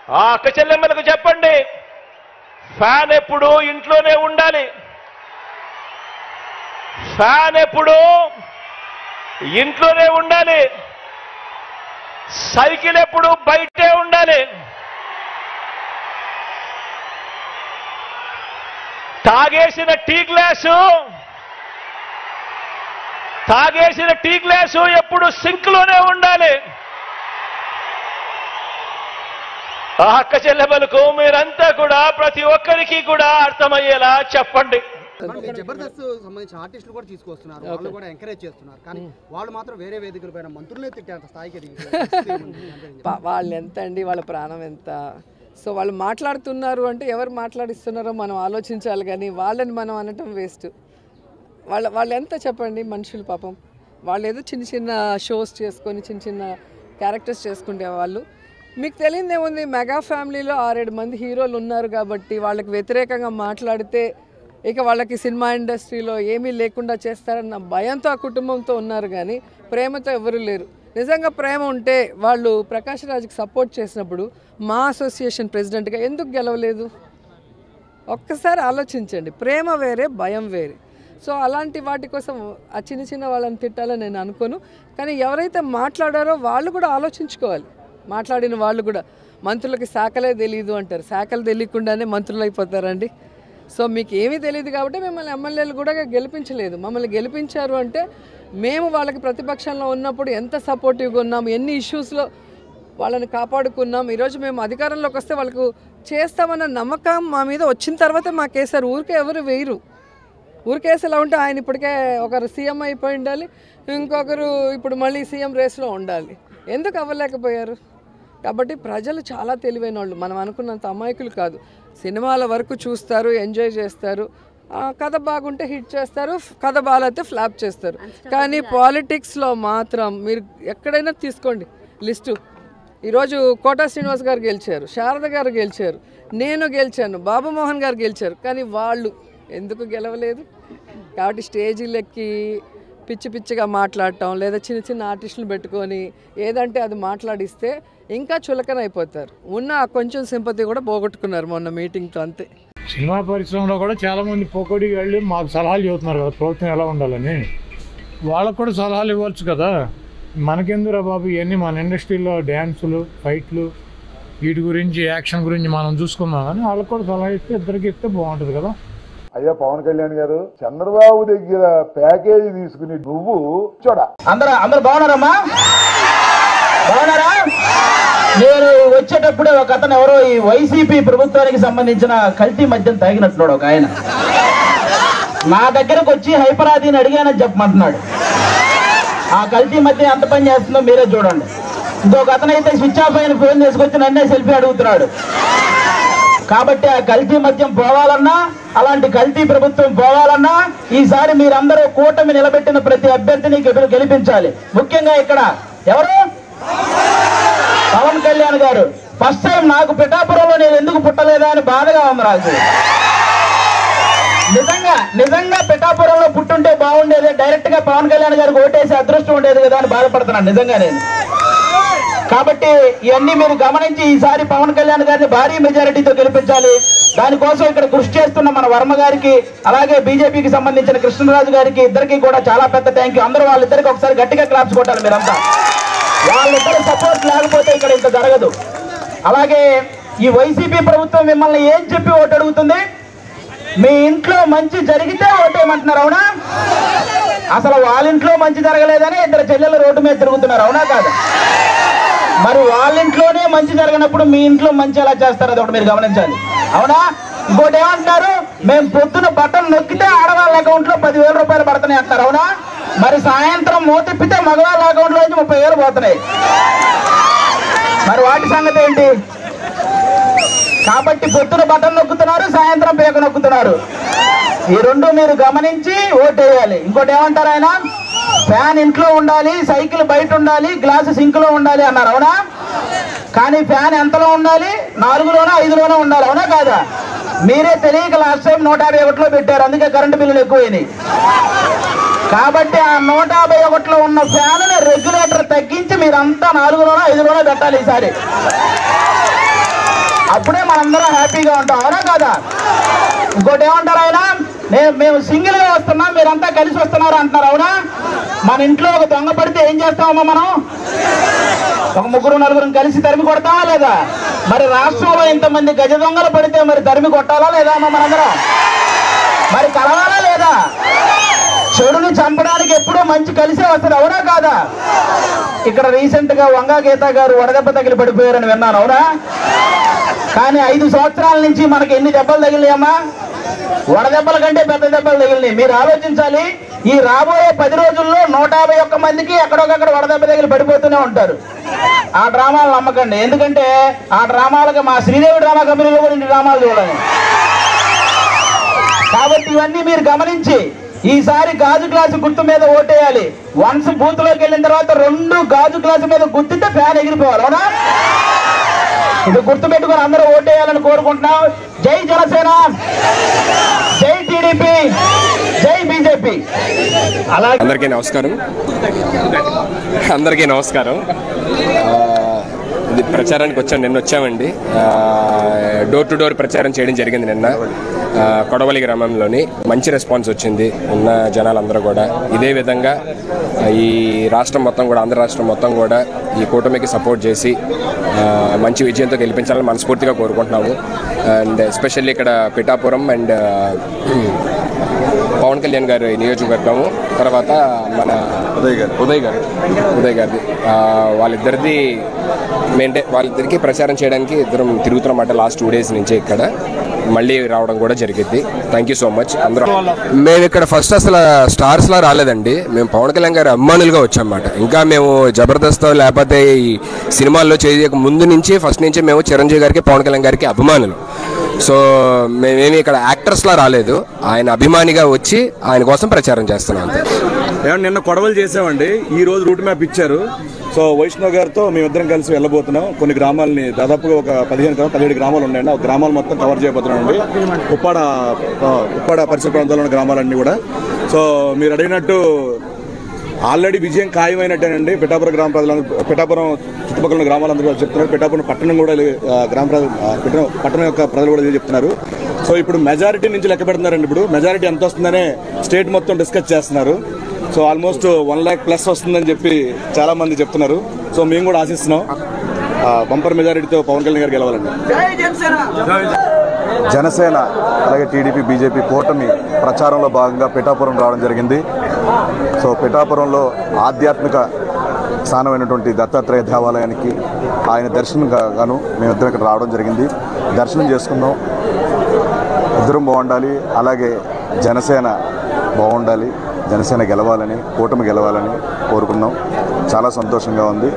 ఆ అక్క చెల్లెమ్మలకు చెప్పండి, ఫ్యాన్ ఎప్పుడు ఇంట్లోనే ఉండాలి, ఫ్యాన్ ఎప్పుడు ఇంట్లోనే ఉండాలి, సైకిల్ ఎప్పుడు బయటే ఉండాలి, తాగేసిన టీ గ్లాసు ఎప్పుడు సింక్లోనే ఉండాలి. ఆ అక్క చెల్లెమ్మలకు మీరంతా కూడా ప్రతి ఒక్కరికి కూడా అర్థమయ్యేలా చెప్పండి. జబర్దస్త్ సంబంధించిన ఆర్టిస్టులు కూడా తీసుకొస్తున్నారు, వాళ్ళు కూడా ఎంకరేజ్ చేస్తున్నారు, కానీ వాళ్ళు మాత్రం వేరే వేదికలపైన మంత్రులే తిట్టేంత స్థాయికి వాళ్ళు ఎంత అండి, వాళ్ళ ప్రాణం ఎంత. సో వాళ్ళు మాట్లాడుతున్నారు అంటే ఎవరు మాట్లాడిస్తున్నారో మనం ఆలోచించాలి, కానీ వాళ్ళని మనం అనటం వేస్ట్. వాళ్ళు ఎంత చెప్పండి మనుషులు పాపం. వాళ్ళు ఏదో చిన్న చిన్న షోస్ చేసుకొని చిన్న చిన్న క్యారెక్టర్స్ చేసుకుంటే వాళ్ళు. మీకు తెలియదేముంది, మెగా ఫ్యామిలీలో 6-7 మంది హీరోలు ఉన్నారు కాబట్టి వాళ్ళకి వ్యతిరేకంగా మాట్లాడితే ఇక వాళ్ళకి సినిమా ఇండస్ట్రీలో ఏమీ లేకుండా చేస్తారన్న భయంతో ఆ కుటుంబంతో ఉన్నారు, కానీ ప్రేమతో ఎవరు లేరు. నిజంగా ప్రేమ ఉంటే వాళ్ళు ప్రకాష్ రాజ్కి సపోర్ట్ చేసినప్పుడు మా అసోసియేషన్ ప్రెసిడెంట్గా ఎందుకు గెలవలేదు? ఒక్కసారి ఆలోచించండి. ప్రేమ వేరే, భయం వేరే. సో అలాంటి వాటి కోసం ఆ చిన్న చిన్న వాళ్ళని తిట్టాలని నేను అనుకోను, కానీ ఎవరైతే మాట్లాడారో వాళ్ళు కూడా ఆలోచించుకోవాలి. మాట్లాడిన వాళ్ళు కూడా, మంత్రులకి శాఖలే తెలియదు అంటారు, శాఖలు తెలియకుండానే మంత్రులు అయిపోతారండి. సో మీకు ఏమీ తెలియదు కాబట్టి మిమ్మల్ని ఎమ్మెల్యేలు కూడా గెలిపించలేదు. మమ్మల్ని గెలిపించారు అంటే మేము వాళ్ళకి ప్రతిపక్షంలో ఉన్నప్పుడు ఎంత సపోర్టివ్గా ఉన్నాం, ఎన్ని ఇష్యూస్లో వాళ్ళని కాపాడుకున్నాం. ఈరోజు మేము అధికారంలోకి వస్తే వాళ్ళకు చేస్తామన్న నమ్మకం మా మీద వచ్చిన తర్వాత మాకేసారు. ఊరికే ఎవరు వేయరు. ఊరికేసి ఎలా ఉంటే ఆయన ఇప్పటికే ఒకరు సీఎం అయిపోయి ఉండాలి, ఇంకొకరు ఇప్పుడు మళ్ళీ సీఎం రేస్లో ఉండాలి. ఎందుకు అవ్వలేకపోయారు? కాబట్టి ప్రజలు చాలా తెలివైన వాళ్ళు, మనం అనుకున్నంత అమాయకులు కాదు. సినిమాల వరకు చూస్తారు, ఎంజాయ్ చేస్తారు, కథ బాగుంటే హిట్ చేస్తారు, కథ బాగాలైతే ఫ్లాప్ చేస్తారు. కానీ పాలిటిక్స్లో మాత్రం మీరు ఎక్కడైనా తీసుకోండి లిస్టు. ఈరోజు కోటా శ్రీనివాస్ గారు గెలిచారు, శారద గారు గెలిచారు, నేను గెలిచాను, బాబు మోహన్ గారు గెలిచారు, కానీ వాళ్ళు ఎందుకు గెలవలేదు? కాబట్టి స్టేజీలెక్కి పిచ్చి పిచ్చిగా మాట్లాడటం, లేదా చిన్న చిన్న ఆర్టిస్టులు పెట్టుకొని ఏదంటే అది మాట్లాడిస్తే ఇంకా చులకన అయిపోతారు. ఉన్న కొంచెం సింపతి కూడా పోగొట్టుకున్నారు మొన్న మీటింగ్తో, అంతే. సినిమా పరిశ్రమలో కూడా చాలామంది పోకోడికి వెళ్ళి మాకు సలహాలు చెబుతున్నారు కదా ప్రభుత్వం ఎలా ఉండాలని. వాళ్ళకు కూడా సలహాలు ఇవ్వచ్చు కదా. మనకెందురా బాబు ఇవన్నీ, మన ఇండస్ట్రీలో డ్యాన్సులు, ఫైట్లు, వీటి గురించి, యాక్షన్ గురించి మనం చూసుకుందాం అని వాళ్ళకు కూడా సలహా ఇస్తే ఇద్దరికి ఇస్తే బాగుంటుంది కదా. అయ్యా పవన్ కళ్యాణ్ గారు, చంద్రబాబు దగ్గర ప్యాకేజీ తీసుకుని నువ్వు చూడా. అందరూ బాగున్నారమ్మా? బాగున్నారా? నేను వచ్చేటప్పుడే ఒక అతను ఎవరో ఈ వైసీపీ ప్రభుత్వానికి సంబంధించిన కల్తీ మద్యం తాగినట్టున్నాడు ఒక ఆయన. నా దగ్గరకు వచ్చి హైపరాదిని అడిగానని చెప్పమంటున్నాడు. ఆ కల్తీ మద్యం ఎంత పని చేస్తుందో మీరే చూడండి. ఇంకొక అతనైతే స్విచ్ ఆఫ్ అయిన ఫోన్ తీసుకొచ్చి నన్నే సెల్ఫీ అడుగుతున్నాడు. కాబట్టి ఆ కల్తీ మద్యం పోవాలన్నా, అలాంటి కల్తీ ప్రభుత్వం పోవాలన్నా ఈసారి మీరందరూ కూటమి నిలబెట్టిన ప్రతి అభ్యర్థిని గెలిపించాలి. ముఖ్యంగా ఇక్కడ ఎవరు? పవన్ కళ్యాణ్ గారు. ఫస్ట్ టైం నాకు పిఠాపురంలో నేను ఎందుకు పుట్టలేదా అని బాధగా ఉంది నాకు. నిజంగా పిఠాపురంలో పుట్టుంటే బాగుండేది, డైరెక్ట్ గా పవన్ కళ్యాణ్ గారికి ఓటేసి అదృష్టం ఉండేది కదా అని బాధపడుతున్నాను నిజంగా నేను. కాబట్టి ఇవన్నీ మీరు గమనించి ఈసారి పవన్ కళ్యాణ్ గారిని భారీ మెజారిటీతో గెలిపించాలి. దానికోసం ఇక్కడ కృషి చేస్తున్న మన వర్మ గారికి, అలాగే బీజేపీకి సంబంధించిన కృష్ణరాజు గారికి, ఇద్దరికి కూడా చాలా పెద్ద థ్యాంక్ యూ. అందరూ వాళ్ళిద్దరికి ఒకసారి గట్టిగా క్లాప్స్ కొట్టాలి మీరంతా. వాళ్ళిద్దరు సపోర్ట్ లేకపోతే ఇక్కడ ఇంత జరగదు. అలాగే ఈ వైసీపీ ప్రభుత్వం మిమ్మల్ని ఏం చెప్పి ఓటు అడుగుతుంది? మీ ఇంట్లో మంచి జరిగితే ఓటేయమంటున్నారు, అవునా? అసలు వాళ్ళ ఇంట్లో మంచి జరగలేదని ఇద్దరు చెల్లెలు రోడ్డు మీద తిరుగుతున్నారు, అవునా కాదు? మరి వాళ్ళ ఇంట్లోనే మంచి జరగనప్పుడు మీ ఇంట్లో మంచి ఎలా చేస్తారు అది ఒకటి మీరు గమనించాలి, అవునా? ఇంకోటి ఏమంటారు, మేము పొద్దున బటన్ నొక్కితే ఆడవాళ్ళ అకౌంట్ లో 10,000 రూపాయలు పడుతున్నాయి అంటారు, అవునా? మరి సాయంత్రం మోతిప్పితే మగవాళ్ళ అకౌంట్ లో నుంచి 30,000 పోతున్నాయి. మరి వాటి సంగతి ఏంటి? కాబట్టి పొద్దున బటన్ నొక్కుతున్నారు, సాయంత్రం పేక నొక్కుతున్నారు. ఈ రెండు మీరు గమనించి ఓటేయాలి. ఇంకోటి ఏమంటారు ఆయన, ఫ్యాన్ ఇంట్లో ఉండాలి, సైకిల్ బయట ఉండాలి, గ్లాసు సింక్ లో ఉండాలి అన్నారు, అవునా? కానీ ఫ్యాన్ ఎంతలో ఉండాలి? 4లోనో 5లోనో ఉండాలి, అవునా కాదా? మీరే తెలియక లాస్ట్ టైం 151లో పెట్టారు, అందుకే కరెంటు బిల్లులు ఎక్కువైనాయి. కాబట్టి ఆ 151లో ఉన్న ఫ్యాన్ ని రెగ్యులేటర్ తగ్గించి మీరంతా 4లోనో 5లోనో పెట్టాలి ఈసారి. అప్పుడే మనందరం హ్యాపీగా ఉంటాం, అవునా కాదా? ఇంకోటి ఏమంటారు ఆయన, మేము సింగిల్ గా వస్తున్నాం, మీరంతా కలిసి వస్తున్నారు అంటున్నారు, అవునా? మన ఇంట్లో ఒక దొంగ పడితే ఏం చేస్తామమ్మా మనం? ఒక ముగ్గురు నలుగురు కలిసి తరిమి కొడతామా లేదా? మరి రాష్ట్రంలో ఇంతమంది గజ దొంగలు పడితే మరి తరిమి కొట్టాలా లేదా అమ్మా మనందరం? మరి కలవాలా లేదా? చెడుని చంపడానికి ఎప్పుడూ మంచి కలిసే వస్తుంది, అవునా కాదా? ఇక్కడ రీసెంట్ గా వంగా గీత గారు వడదెబ్బ తగిలి పడిపోయారని విన్నాను, అవునా? కానీ 5 సంవత్సరాల నుంచి మనకి ఎన్ని దెబ్బలు తగిలినాయమ్మా? వడదెబ్బల కంటే పెద్ద దెబ్బలు తగిలినాయి. మీరు ఆలోచించాలి, ఈ రాబోయే 10 రోజుల్లో 151 మందికి ఎక్కడొకక్కడ వడదెబ్బ తగిలి పడిపోతూనే ఉంటారు. ఆ డ్రామాలు నమ్మకండి, ఎందుకంటే ఆ డ్రామాలకు మా శ్రీదేవి డ్రామా కంపెనీలో కూడా ఇన్ని డ్రామాలు చూడాలి. కాబట్టి ఇవన్నీ మీరు గమనించి ఈసారి గాజు గ్లాసు గుర్తు మీద ఓటేయాలి. వన్స్ బూత్ లోకి వెళ్ళిన తర్వాత 2 గాజు గ్లాసు మీద గుర్తితే ఫ్యాన్ ఎగిరిపోవాలి, అవునా? ఇది గుర్తు పెట్టుకుని అందరూ ఓటేయాలని కోరుకుంటున్నాం. జై జనసేన, జై టీడీపీ, జై బీజేపీ. అలాగే అందరికీ నమస్కారం. ఇది ప్రచారానికి నిన్న వచ్చామండి. డోర్ టు డోర్ ప్రచారం చేయడం జరిగింది నిన్న కొడవలి గ్రామంలోని. మంచి రెస్పాన్స్ వచ్చింది ఉన్న జనాలందరూ కూడా. ఇదే విధంగా ఈ రాష్ట్రం మొత్తం కూడా, ఆంధ్ర రాష్ట్రం మొత్తం కూడా ఈ కూటమికి సపోర్ట్ చేసి మంచి విజయంతో గెలిపించాలని మనస్ఫూర్తిగా కోరుకుంటున్నాము. అండ్ ఎస్పెషల్లీ ఇక్కడ పిఠాపురం అండ్ పవన్ కళ్యాణ్ గారి నియోజకవర్గము, తర్వాత మన ఉదయ్ గారిది, వాళ్ళిద్దరికీ ప్రచారం చేయడానికి ఇద్దరం తిరుగుతున్నమాట లాస్ట్ 2 days నుంచి. ఇక్కడ మళ్ళీ రావడం కూడా జరిగింది. థ్యాంక్ యూ సో మచ్ అందరం. మేము ఇక్కడ ఫస్ట్ అసలు స్టార్స్ లా రాలేదండి, మేము పవన్ కళ్యాణ్ గారి అభిమానులుగా వచ్చామన్నమాట. ఇంకా మేము జబర్దస్త్ లేకపోతే ఈ సినిమాల్లో చేయక ముందు నుంచి ఫస్ట్ నుంచి మేము చిరంజీవి గారికి, పవన్ కళ్యాణ్ గారికి అభిమానులు. సో మేమేమి ఇక్కడ యాక్టర్స్ లా రాలేదు, ఆయన అభిమానిగా వచ్చి ఆయన కోసం ప్రచారం చేస్తున్నాం. నిన్న కొడవలు చేసామండి, ఈ రోజు రూట్ మ్యాప్ ఇచ్చారు. సో వైష్ణవ్ గారితో మేమిద్దరం కలిసి వెళ్ళబోతున్నాం. కొన్ని గ్రామాలని, దాదాపుగా ఒక 17 గ్రామాలు ఉన్నాయండి. ఆ గ్రామాలు మొత్తం కవర్ చేయబోతున్నామండి. ఉప్పాడ పరిసర ప్రాంతాల్లో ఉన్న గ్రామాలన్నీ కూడా. సో మీరు అడిగినట్టు ఆల్రెడీ విజయం ఖాయమైనట్టేనండి. పిఠాపురం చుట్టుపక్కల ఉన్న గ్రామాలందరూ చెప్తున్నారు. పిఠాపురం పట్టణం కూడా పట్టణం యొక్క ప్రజలు కూడా చెప్తున్నారు. సో ఇప్పుడు మెజారిటీ నుంచి లెక్క పెడుతున్నారండి. ఇప్పుడు మెజారిటీ ఎంత వస్తుందనే స్టేట్ మొత్తం డిస్కస్ చేస్తున్నారు. సో ఆల్మోస్ట్ 1 lakh+ వస్తుందని చెప్పి చాలా మంది చెప్తున్నారు. సో మేము కూడా ఆశిస్తున్నాం బంపర్ మెజారిటీతో పవన్ కళ్యాణ్ గారు గెలవాలండి. జనసేన అలాగే టీడీపీ, బీజేపీ కూటమి ప్రచారంలో భాగంగా పిఠాపురం రావడం జరిగింది. సో పిఠాపురంలో ఆధ్యాత్మిక స్థానమైనటువంటి దత్తాత్రేయ దేవాలయానికి ఆయన దర్శనం గాను మేమిద్దరం ఇక్కడ రావడం జరిగింది. దర్శనం చేసుకుందాం, ఇద్దరం బాగుండాలి, అలాగే జనసేన బాగుండాలి, జనసేన గెలవాలని, కూటమి గెలవాలని కోరుకున్నాం. చాలా సంతోషంగా ఉంది.